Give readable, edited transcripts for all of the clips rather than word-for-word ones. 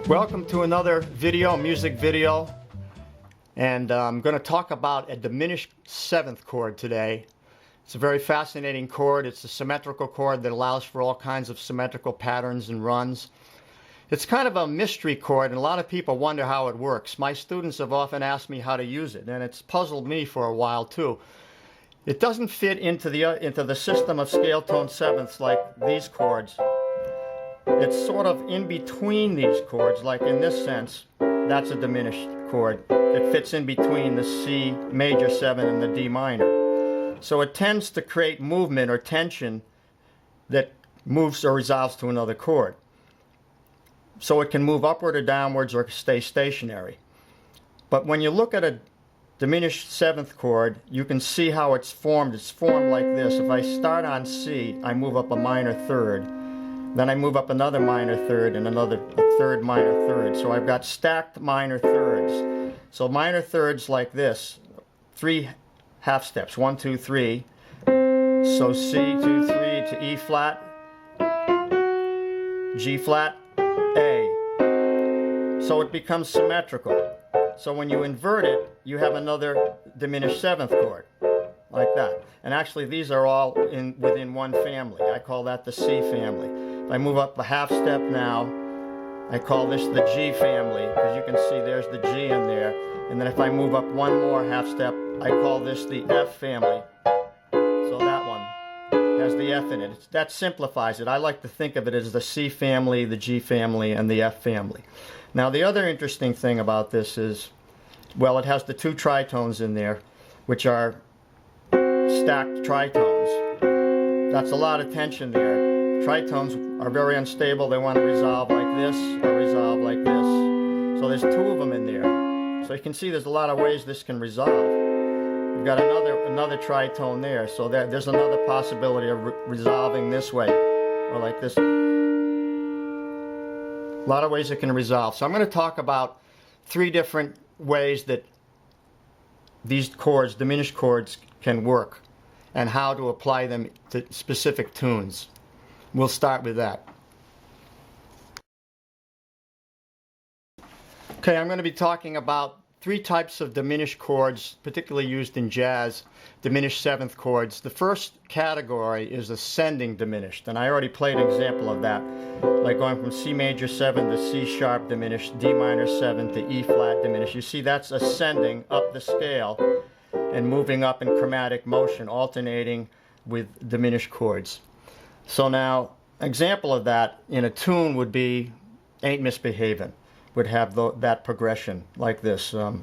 Welcome to another music video, and I'm going to talk about a diminished 7th chord today. It's a very fascinating chord. It's a symmetrical chord that allows for all kinds of symmetrical patterns and runs. It's kind of a mystery chord, and a lot of people wonder how it works. My students have often asked me how to use it, and it's puzzled me for a while too. It doesn't fit into the system of scale tone sevenths like these chords. It's sort of in between these chords, like in this sense. That's a diminished chord. It fits in between the C major 7 and the D minor. So it tends to create movement or tension that moves or resolves to another chord. So it can move upward or downwards or stay stationary. But when you look at a diminished 7th chord, you can see how it's formed. It's formed like this. If I start on C, I move up a minor third. Then I move up another minor third and a third minor third. So I've got stacked minor thirds. So minor thirds like this, 3 half steps, 1, 2, 3. So C, 2, 3 to E flat, G flat, A. So it becomes symmetrical. So when you invert it, you have another diminished 7th chord, like that. And actually these are all within one family. I call that the C family. If I move up a half step now, I call this the G family, because you can see there's the G in there. And then if I move up one more half step, I call this the F family. So that one has the F in it. That simplifies it. I like to think of it as the C family, the G family, and the F family. Now the other interesting thing about this is, well, it has the 2 tritones in there, which are stacked tritones. That's a lot of tension there. Tritones are very unstable. They want to resolve like this or resolve like this. So there's 2 of them in there. So you can see there's a lot of ways this can resolve. You've got another tritone there. So there's another possibility of resolving this way or like this. A lot of ways it can resolve. So I'm going to talk about 3 different ways that these chords, diminished chords, can work and how to apply them to specific tunes. We'll start with that. Okay, I'm going to be talking about 3 types of diminished chords, particularly used in jazz, diminished 7th chords. The first category is ascending diminished, and I already played an example of that, like going from C major 7 to C sharp diminished, D minor 7 to E flat diminished. You see that's ascending up the scale and moving up in chromatic motion, alternating with diminished chords. So now, example of that in a tune would be Ain't Misbehavin', would have that progression like this. That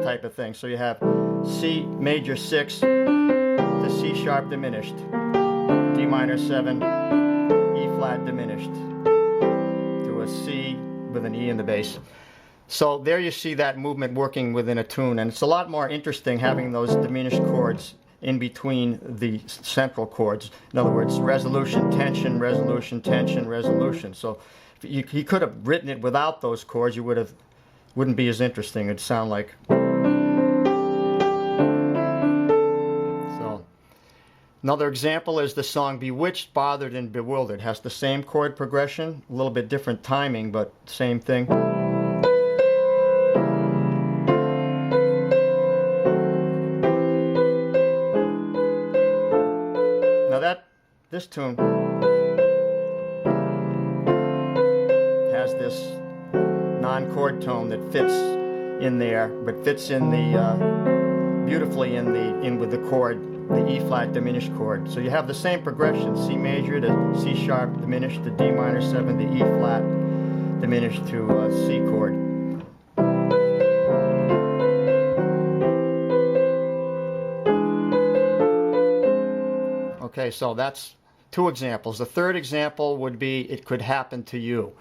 type of thing. So you have C major 6 to C sharp diminished, D minor 7, E flat diminished, to a C with an E in the bass. So there you see that movement working within a tune, and it's a lot more interesting having those diminished chords in between the central chords. In other words, resolution, tension, resolution, tension, resolution. So if he could have written it without those chords, you wouldn't be as interesting. It'd sound like. So another example is the song Bewitched, Bothered, and Bewildered. It has the same chord progression, a little bit different timing, but same thing. This tune has this non-chord tone that fits in there, but fits in the beautifully in with the chord, the E flat diminished chord. So you have the same progression: C major to C sharp diminished to D minor 7 to E flat diminished to C chord. Okay, so that's 2 examples. The third example would be It Could Happen to You.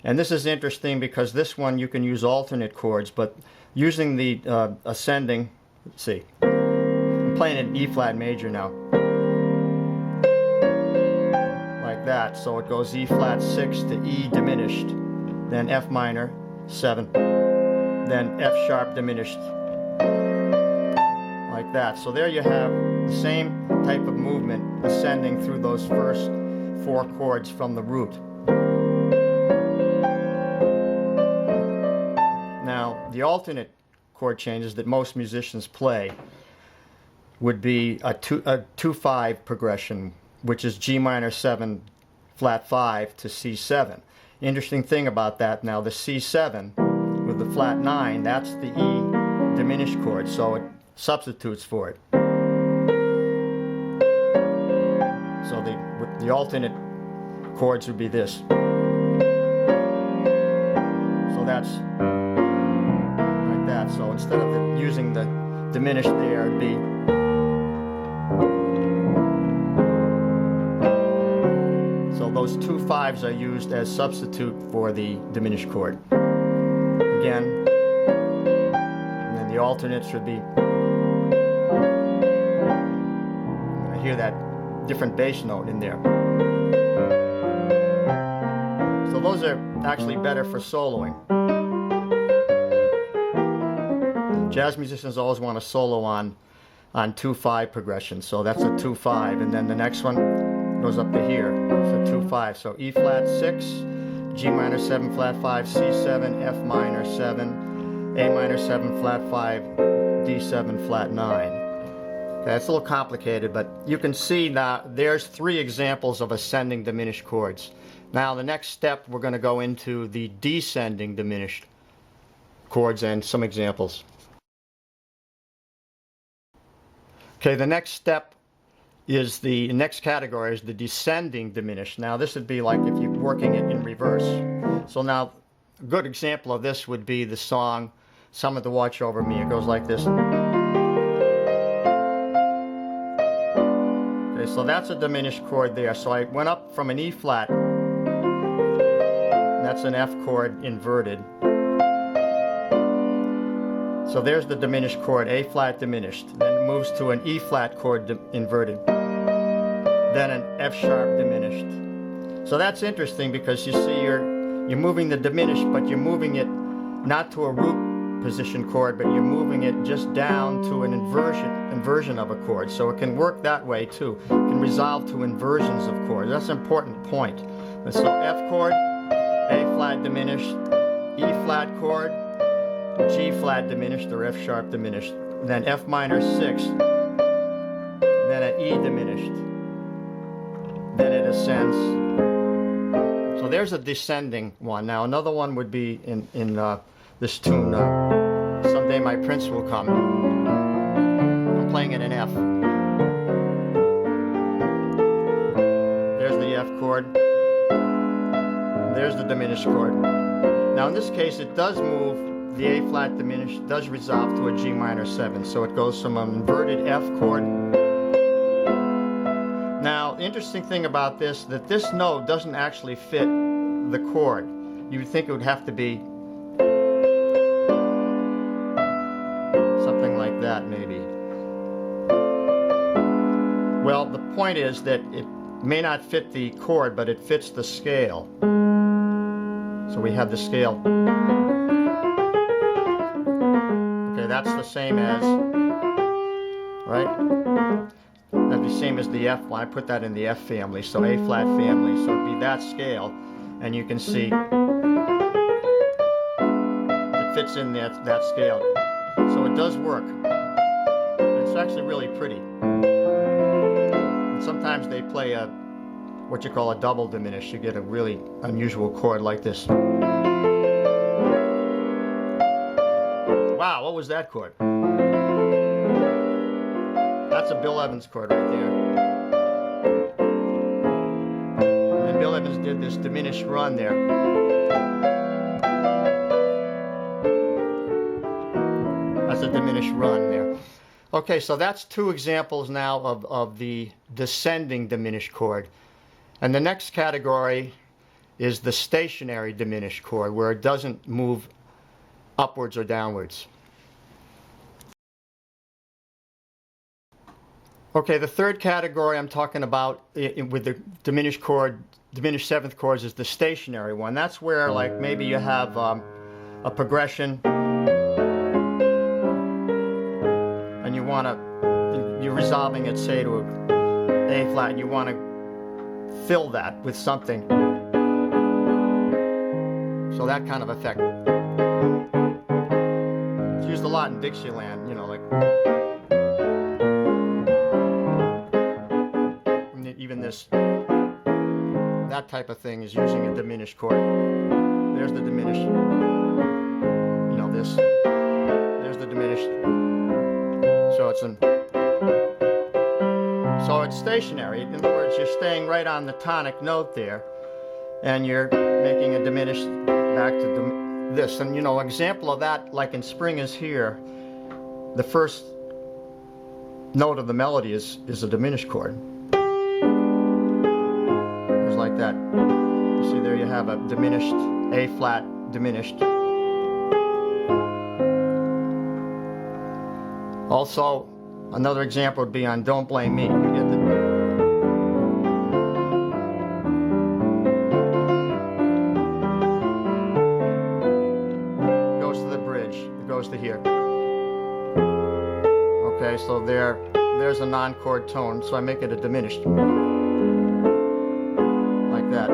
And this is interesting because this one you can use alternate chords, but using the ascending, let's see, I'm playing an E flat major now, like that. So it goes E flat 6 to E diminished, then F minor 7, then F sharp diminished, like that. So there you have the same type of movement ascending through those first 4 chords from the root. Now, the alternate chord changes that most musicians play would be a 2-5 progression, which is G minor 7 flat 5 to C7. Interesting thing about that, now the C7 with the flat 9, that's the E diminished chord, so it substitutes for it. So the alternate chords would be this. So that's like that. So instead of using the diminished there, it'd be. So those 2 5s are used as substitute for the diminished chord. Again, and then the alternates should be. I hear that different bass note in there. So those are actually better for soloing. Jazz musicians always want to solo on 2-5 progression, so that's a 2-5, and then the next one goes up to here. It's a 2-5. So E flat 6, G minor 7 flat 5, C7, F minor 7, A minor 7 flat 5, D7 flat 9. Okay, it's a little complicated, but you can see now there's 3 examples of ascending diminished chords. Now the next step, we're going to go into the descending diminished chords and some examples. Okay, the next step is the next category is the descending diminished. Now this would be like if you're working it in reverse. So now a good example of this would be the song Someone to Watch Over Me. It goes like this. Okay, so that's a diminished chord there. So I went up from an E flat. That's an F chord inverted. So there's the diminished chord, A flat diminished. Then it moves to an E flat chord inverted. Then an F sharp diminished. So that's interesting because you see you're moving the diminished, but you're moving it not to a root position chord, but you're moving it just down to an inversion of a chord. So it can work that way too. It can resolve to inversions of chords. That's an important point. So F chord, A flat diminished, E flat chord, G flat diminished or F sharp diminished, then F minor 6, then an E diminished, then it ascends. So there's a descending one. Now another one would be in this tune, Someday My Prince Will Come. I'm playing it in F. There's the F chord. There's the diminished chord. Now in this case it does move. The A flat diminished does resolve to a G minor 7, so it goes from an inverted F chord. Now, interesting thing about this, that this note doesn't actually fit the chord. You would think it would have to be something like that, maybe. Well, the point is that it may not fit the chord, but it fits the scale. So we have the scale. That's the same as, right? That's the same as the F one. I put that in the F family, so A flat family. So it'd be that scale, and you can see it fits in that scale. So it does work. It's actually really pretty. And sometimes they play what you call a double diminished. You get a really unusual chord like this. Wow, what was that chord? That's a Bill Evans chord right there. And Bill Evans did this diminished run there. That's a diminished run there. Okay, so that's 2 examples now of the descending diminished chord. And the next category is the stationary diminished chord, where it doesn't move upwards or downwards. Okay, the third category I'm talking about with the diminished 7th chords is the stationary one. That's where, like, maybe you have a progression and you want to you're resolving it, say, to A flat, and you want to fill that with something. So that kind of effect. It's used a lot in Dixieland, you know, like even this, that type of thing is using a diminished chord. There's the diminished, you know, this, there's the diminished. So it's stationary. In other words, you're staying right on the tonic note there, and you're making a diminished back to this. And you know, example of that, like in Spring is Here, the first note of the melody is a diminished chord. It's like that. You see, there you have a diminished, A flat diminished. Also, another example would be on Don't Blame Me. You get the goes to the bridge. It goes to here. Okay, so there's a non-chord tone, so I make it a diminished. Like that.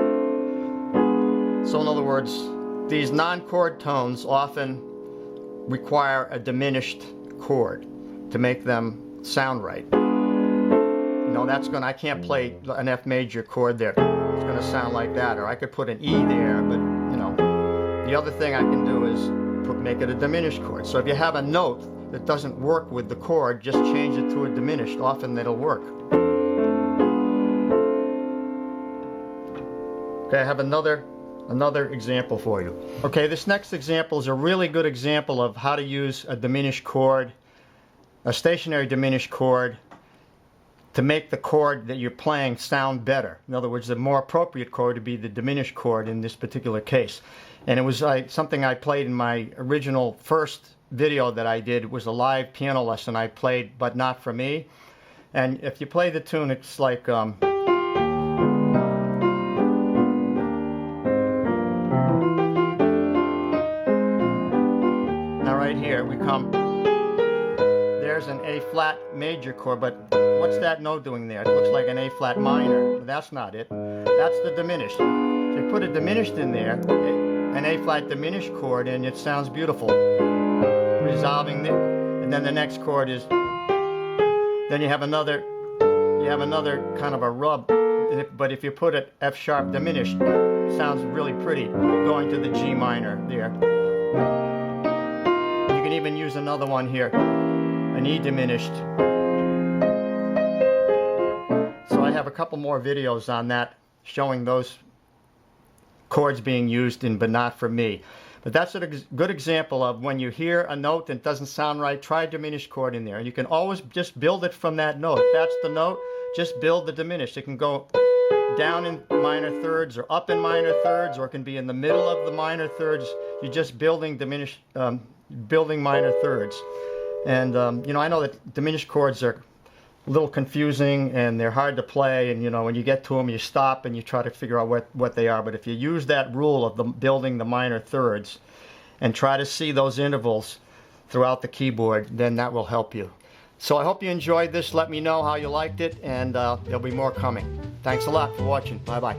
So in other words, these non-chord tones often require a diminished chord to make them sound right. You know, I can't play an F major chord there. It's going to sound like that. Or I could put an E there, but you know, the other thing I can do is make it a diminished chord. So if you have a note that doesn't work with the chord, just change it to a diminished. Often it'll work. Okay, I have another example for you. Okay, this next example is a really good example of how to use a diminished chord, a stationary diminished chord, to make the chord that you're playing sound better. In other words, the more appropriate chord would be the diminished chord in this particular case. And it was something I played in my original first video that I did. It was a live piano lesson I played, but not for me. And if you play the tune, it's like now right here we come, there's an A flat major chord, but what's that note doing there? It looks like an A flat minor. But that's not it. That's the diminished. So you put a diminished in there, an A flat diminished chord, and it sounds beautiful. Resolving it, and then the next chord is, then you have another kind of a rub, but if you put it F sharp diminished, it sounds really pretty, going to the G minor there. You can even use another one here, an E diminished. So I have a couple more videos on that showing those chords being used in But Not For Me. But that's a good example of when you hear a note that doesn't sound right, try a diminished chord in there. And you can always just build it from that note. If that's the note, just build the diminished. It can go down in minor thirds or up in minor thirds, or it can be in the middle of the minor thirds. You're just building diminished, building minor thirds. And you know, I know that diminished chords are a little confusing and they're hard to play, and you know, when you get to them you stop and you try to figure out what they are. But if you use that rule of building the minor thirds and try to see those intervals throughout the keyboard, then that will help you. So I hope you enjoyed this. Let me know how you liked it, and there'll be more coming. Thanks a lot for watching. Bye bye.